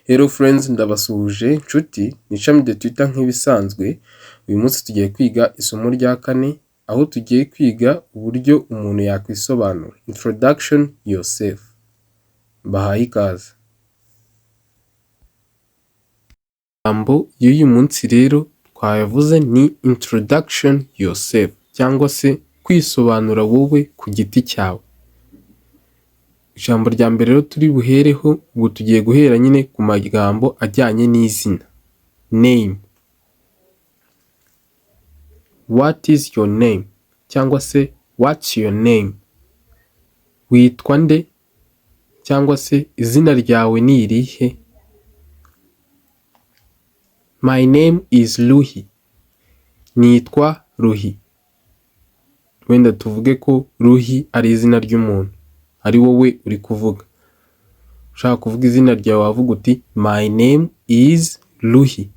Hello friends, ndabasuhuje nshuti ni ishami de Twitter nk'ibisanzwe. Uyu munsi tugiye kwiga isomo rya 4 aho tugiye kwiga uburyo umuntu yakwisobanura. Introduction yourself. Bahaye ikaze. Ijambo y'uyu munsi rero twayavuze ni introduction yourself cyangwa se kwisobanura wowe ku giti cyawe. Ijambo rya mbere rero turi buhereho, ubwo tugiye guhera nyine ku magambo ajyanye n'izina. Name. What is your name? Cyangwa se what's your name? Witwa nde? Cyangwa se izina ryawe ni irihe? My name is Ruhi. Nitwa Ruhi. Wenda tuvuge ko Ruhi ari izina ry'umuntu, ari wowe uri kuvuga. Ushaka kuvuga izina ryawe wavuga uti my name is Ruhi.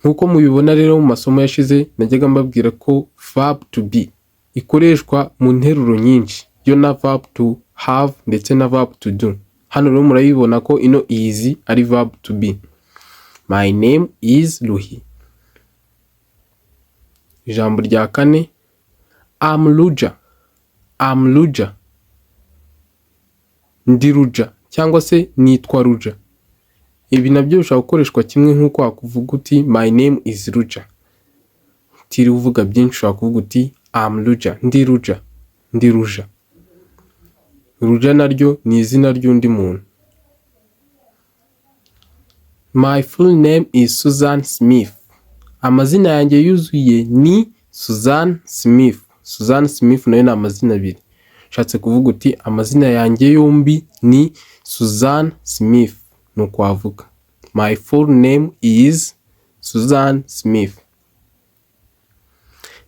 Nkuko mubibona rero mu masomo yashize najyaga mbabwira ko verb to be ikoreshwa mu nteruro nyinshi, yo na verb to have ndetse na verb to do. Hano rero murabibona ko ino is ari verb to be. My name is Ruhi. Ijambo rya 4, I'm Ruja. I'm Ruja. Ndi Ruja cyangwa se nitwa Ruja. Ibi nabyo bishobora gukoreshwa kimwe nkuko wakuvuga uti my name is Ruja. Tiri uvuga byinshi ushobora kuvuga uti I'm Ruja, ndi Ruja, ndi Ruja. Ruja naryo ni izina ry'undi muntu. My full name is Susan Smith. Amazina yanjye yuzuye ni Susan Smith. Susan Smith nayo ni amazina abiri. Shatse kuvuga uti amazina yanjye yombi ni Susan Smith. Nuko wavuga my full name is Susan Smith.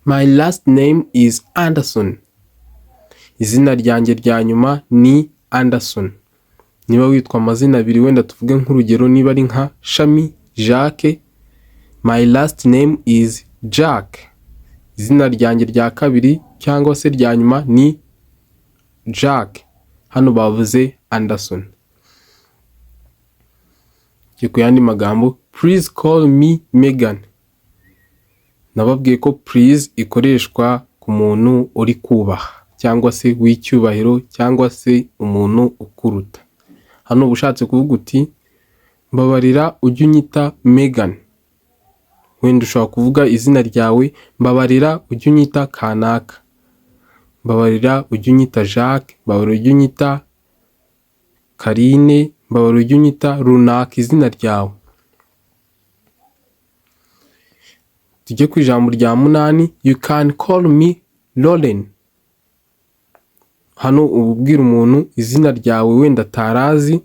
My last name is Anderson. Izina ryanjye rya nyuma ni Anderson. Niba witwa amazina abiri, wenda tuvuge nk'urugero niba ari nka Shami Jacques, my last name is Jack. Izina ryanjye rya kabiri cyangwa se rya nyuma ni Jack. Hano bavuze Anderson. Ku yandi magambo, please call me Megan. Nababwiye ko please ikoreshwa ku muntu uri kubaha cyangwa se w'icyubahiro cyangwa se umuntu ukuruta. Hano ubushatse kuvuga uti mbabarira ujye unyita Megan. Wenda ushobora kuvuga izina ryawe, mbabarira ujye unyita kanaka, mbabarira ujye unyita Jacques, mbabarira ujye unyita Karine, mbabarira ujye unyita runaka izina ryawe. Tujye ku ijambo rya 8, you can call me Lauren. Hano ububwira umuntu izina ryawe wenda tarazi,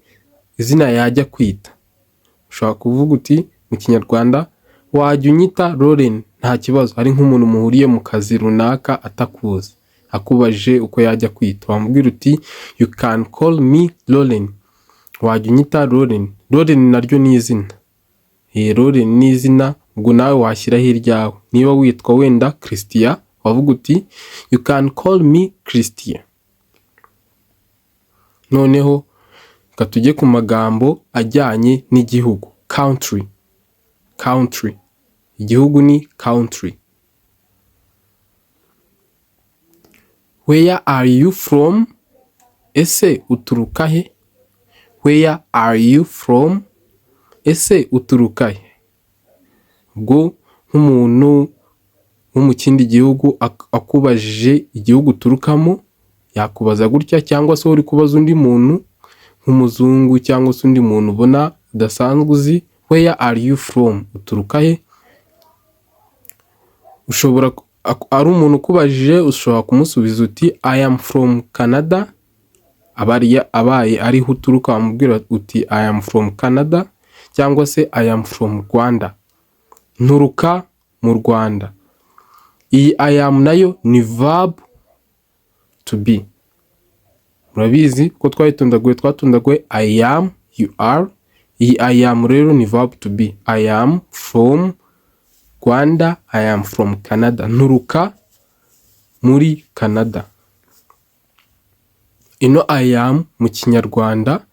izina yajya kwita. Ushobora kuvuga uti mu Kinyarwanda wajya unyita Lauren, nta kibazo. Ari nk'umuntu muhuriye mu kazi runaka atakuzi, akubajije uko yajya kwita, wamubwira uti you can call me Lauren. Wajya unyita Lauren. Lauren naryo ni izina. Lauren ni izina, ubwo nawe washyiraho iryawe. Niba witwa wenda Christian, wavuga uti you can call me Christian. Noneho katujye ku magambo ajyanye n'igihugu. Country. Country. Igihugu ni country. Where are you from? Ese uturuka he? Where are you from? Ese uturuka he? Ubwo nk'umuntu wo mu kindi gihugu akubajije igihugu uturukamo, yakubaza gutya, cyangwa se uri kubaza undi muntu nk'umuzungu cyangwa se undi muntu ubona udasanzwe uzi, where are you from? Uturuka he? Ushobora ari umuntu ukubajije, ushobora kumusubiza uti I am from Canada. Abaye ariho uturuka wamubwira uti I am from Canada, cyangwa se I am from Rwanda. Nturuka mu Rwanda. Iyi I am nayo ni verb to be. Murabizi ko twatundaguye I am, you are. Iyi I am rero ni verb to be. I am from Rwanda, I am from Canada. Nturuka muri Canada. Ino I am mu Kinyarwanda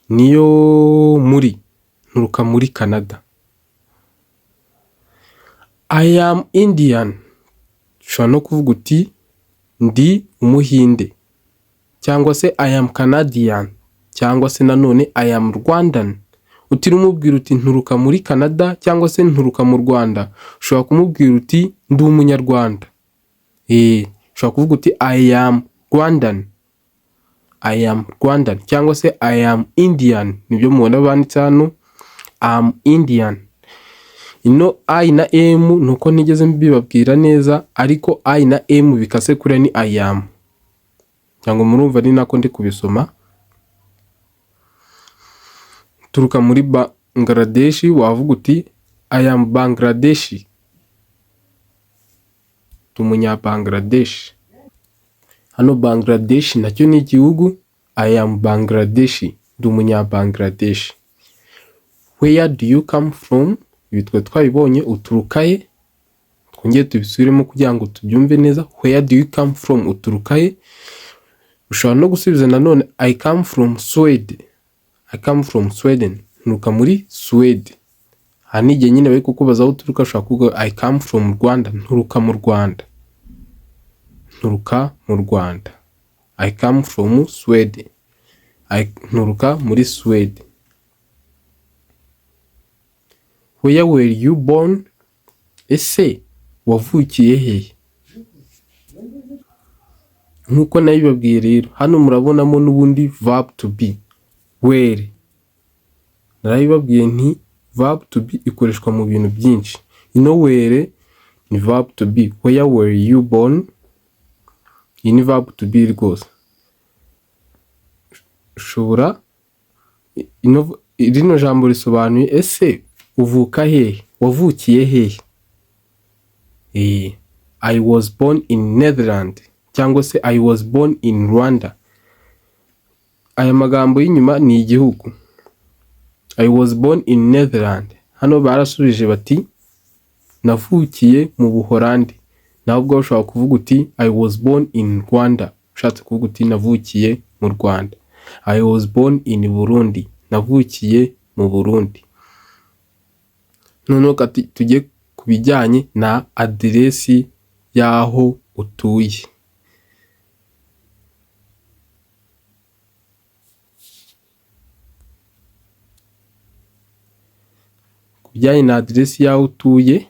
niyo muri. nturuka muri Canada. I am Indian, ushobora no kuvuga uti ndi umuhinde, cyangwa se I am Canadian, cyangwa se nanone I am Rwandan. Utiri umubwira uti nturuka muri Canada cyangwa se nturuka mu Rwanda, ushobora kumubwira uti ndi umunyarwanda. Ushobora kuvuga uti I am Rwandan, I am Rwandan, cyangwa se I am Indian, nibyo mubona banditse hano, am Indian. Ino I na M nuko nigeze mbibabwira neza, ariko I na M bikase kure ni I am, cyangwa murumva ni nako ndi kubisoma. Turuka muri Bangladesh, wavuga uti I am Bangladeshi, tumunya Bangladesh. Hano Bangladesh nacyo ni igihugu, I am Bangladeshi, tumunya Bangladesh. Where do you come from? Ibi twabibonye, uturukaye. Twongeye tubisubiremo kugira ngo tubyumve neza. Where do you come from? Uturukaye. Ushobora no gusubiza nanone I come from Sweden, I come from Sweden, nturuka muri Sweden. Hani igihe nyine bari kukubaza aho uturuka, ushobora kuvuga I come from Rwanda, nturuka mu Rwanda, nturuka mu Rwanda. I come from Sweden, nturuka muri Sweden. Where were you born? Ese wavukiye hehe? Nkuko nabibabwiye rero, hano murabonamo n'ubundi verb to be, where. Narabibabwiye nti verb to be ikoreshwa mu bintu byinshi. Ino where ni verb to be. Where were you born? Iyi ni verb to be rwose. Ushobora, rino jambo risobanuye ese uvuka hehe, wavukiye hehe. I was born in Netherlands, cyangwa se I was born in Rwanda. Aya magambo y'inyuma ni igihugu. I was born in Netherlands. Hano barasubije bati navukiye mu Buholandi. Naho ubwo ushobora kuvuga uti I was born in Rwanda, ushatse kuvuga uti navukiye mu Rwanda. I was born in Burundi, navukiye mu Burundi. Noneho tujye ku bijyanye na aderesi y'aho utuye. Ku bijyanye na aderesi y'aho utuye,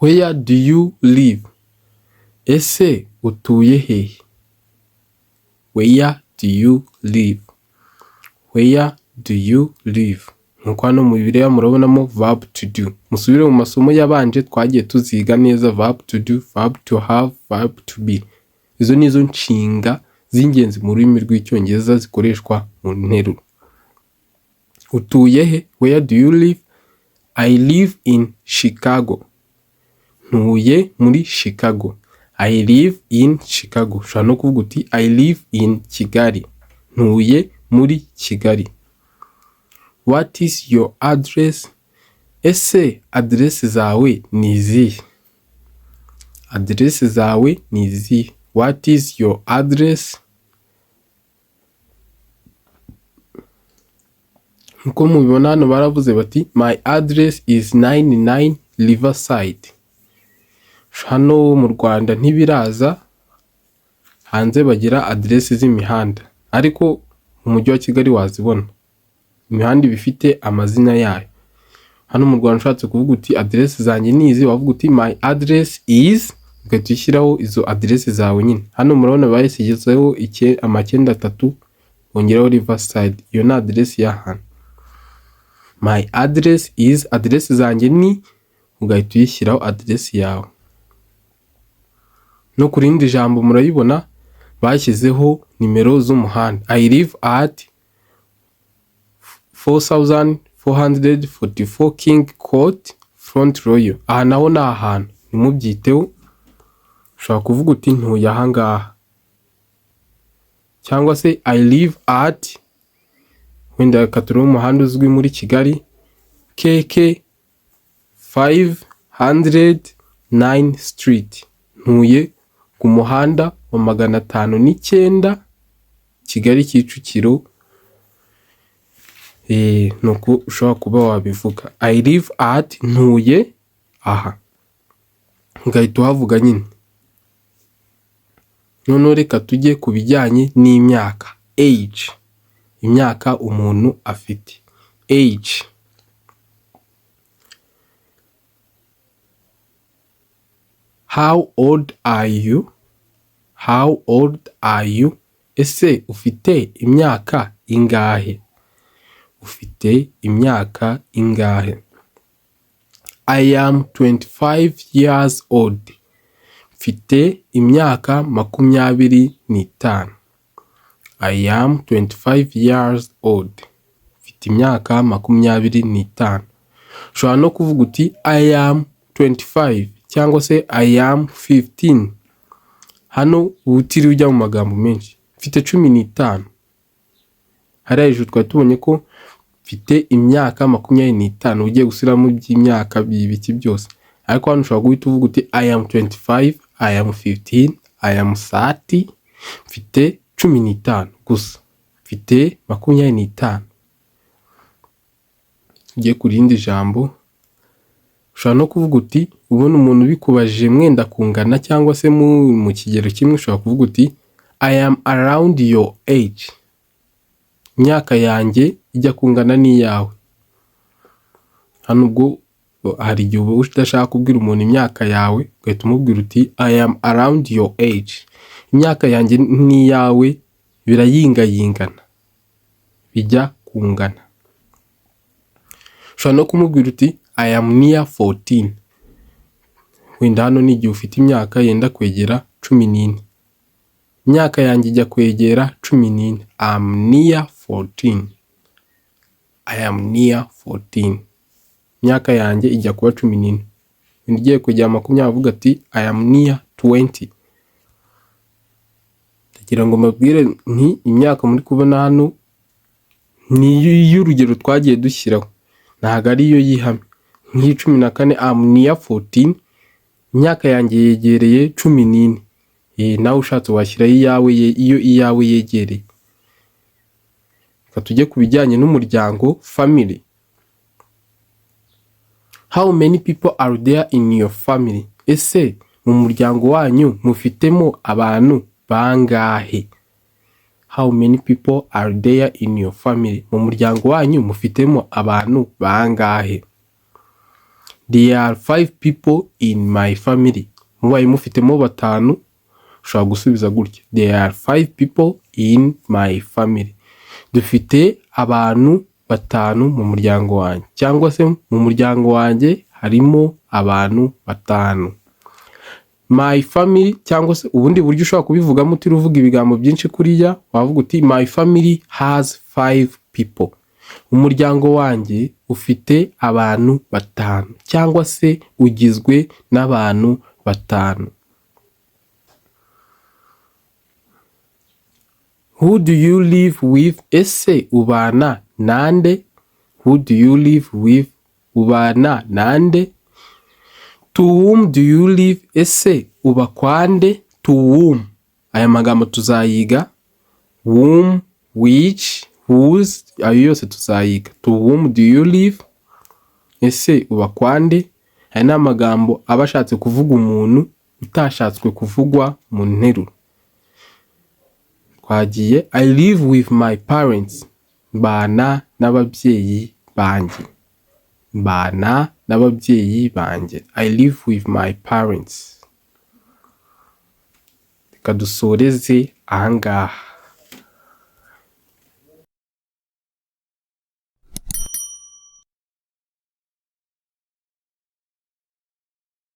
where do you live? Ese utuye hehe? Where do you live? Where do you live? Nkuko hano mu bireba murabonamo verb to do. Musubire mu masomo yabanje twagiye tuziga neza verb to do, verb to have, verb to be. Izo nizo nshinga z'ingenzi mu rurimi rw'icyongereza zikoreshwa mu nteruro. Utuye he? Where do you live? I live in Chicago. Ntuye muri Chicago. I live in Chicago. Ushobora no kuvuga uti I live in Kigali. Ntuye muri Kigali. What is your address? Ese address zawe ni izihe? Address zawe ni izihe? What is your address? Nkuko mubibona hano baravuze bati my address is 99 Riverside. Hano mu Rwanda ntibiraza, hanze bagira address z'imihanda, ariko mu mujyi wa Kigali wazibona. Imihanda bifite amazina yayo. Hano mu Rwanda ushatse kuvuga uti address zanjye ni izi, wavuga uti my address is, ugahita ushyiraho izo address zawe nyine. Hano murabona bayisigezeho 93 bongeraho Riverside. Iyo ni address y'ahantu. My address is, address zanjye ni, ugahita uyishyiraho address yawe. No ku rindi jambo murayibona bashyizeho nimero z'umuhanda. I live at 4444 King Court, Front Royal. Aha naho ni ahantu, nimubyiteho. Ushobora kuvuga uti ntuye aha ngaha, cyangwa se I live at, wenda katuro umuhanda uzwi muri Kigali, KK 509 Street. Ntuye ku muhanda wa 509 Kigali Kicukiro. nuko ushobora kuba wabivuga. I live at, ntuye aha, ngahita uhavuga nyine. Noneho reka tujye ku bijyanye n'imyaka. Age, imyaka umuntu afite. Age, how old are you? How old are you? Ese ufite imyaka ingahe? Ufite imyaka ingahe? I am 25 years old. Mfite imyaka 25. I am 25 years old. Mfite imyaka 25. Ushobora no kuvuga uti I am 25 cyangwa se I am 15. Hano utiri ujya mu magambo menshi. Mfite 15. Hariya hejuru twari tubonye ko mfite imyaka 25 ugiye gusubiramo by'imyaka bibiki byose. Ariko hano ushobora guhita uvuga uti I am 25, I am 15, I am 30. Mfite 15 gusa. Mfite 25. Ugiye ku rindi jambo, ushobora no kuvuga uti ubona umuntu bikubajije mwenda kungana cyangwa se mu kigero kimwe, ushobora kuvuga uti I am around your age. Imyaka yanjye ijya kungana n'iyawe. Hano ubwo hari igihe uba udashaka kubwira umuntu imyaka yawe, ugahita umubwira uti I am around your age. Imyaka yanjye n'iyawe birayingayingana, bijya kungana. Ushobora no kumubwira uti I am near 14. Wenda hano ni igihe ufite imyaka yenda kwegera 14. Imyaka yanjye ijya kwegera 14. I am near 14. I am near 14. Imyaka yanjye ijya kuba 14. Wenda igiye kwegera 20 avuga ati I am near 20. Ndagira ngo mbabwire nti imyaka muri kubona hano ni y'urugero twagiye dushyiraho, ntago ari yo yihamye. Nk'iyi 14 I am near 14, imyaka yanjye yegereye 14. Nawe ushatse washyira iyawe, iyo iyawe yegereye. Tujye ku bijyanye n'umuryango, family. How many people are there in your family? Ese mu muryango wanyu mufitemo abantu bangahe? How many people are there in your family? Mu muryango wanyu mufitemo abantu bangahe? There are 5 people in my family. Mubaye mufitemo 5, ushobora gusubiza gutya. There are 5 people in my family. Dufite abantu 5 mu muryango wanjye, cyangwa se mu muryango wanjye harimo abantu 5. My family, cyangwa se ubundi buryo ushobora kubivugamo utiri uvuga ibigambo byinshi kuriya, wavuga uti my family has 5 people. Umuryango wanjye ufite abantu 5, cyangwa se ugizwe n'abantu 5. Who do you live with? Ese ubana nande? Who do you live with? Ubana nande? To whom do you live? Ese uba kwande? To whom, aya magambo tuzayiga. Whom, which, whose, ayo yose tuzayiga. To whom do you live? Ese uba kwande? Aya ni amagambo aba ashatse kuvuga umuntu utashatswe kuvugwa mu nteruro. Twagiye I live with my parents. Mbana n'ababyeyi banjye. Mbana n'ababyeyi banjye. I live with my parents. Reka dusoreze ahangaha.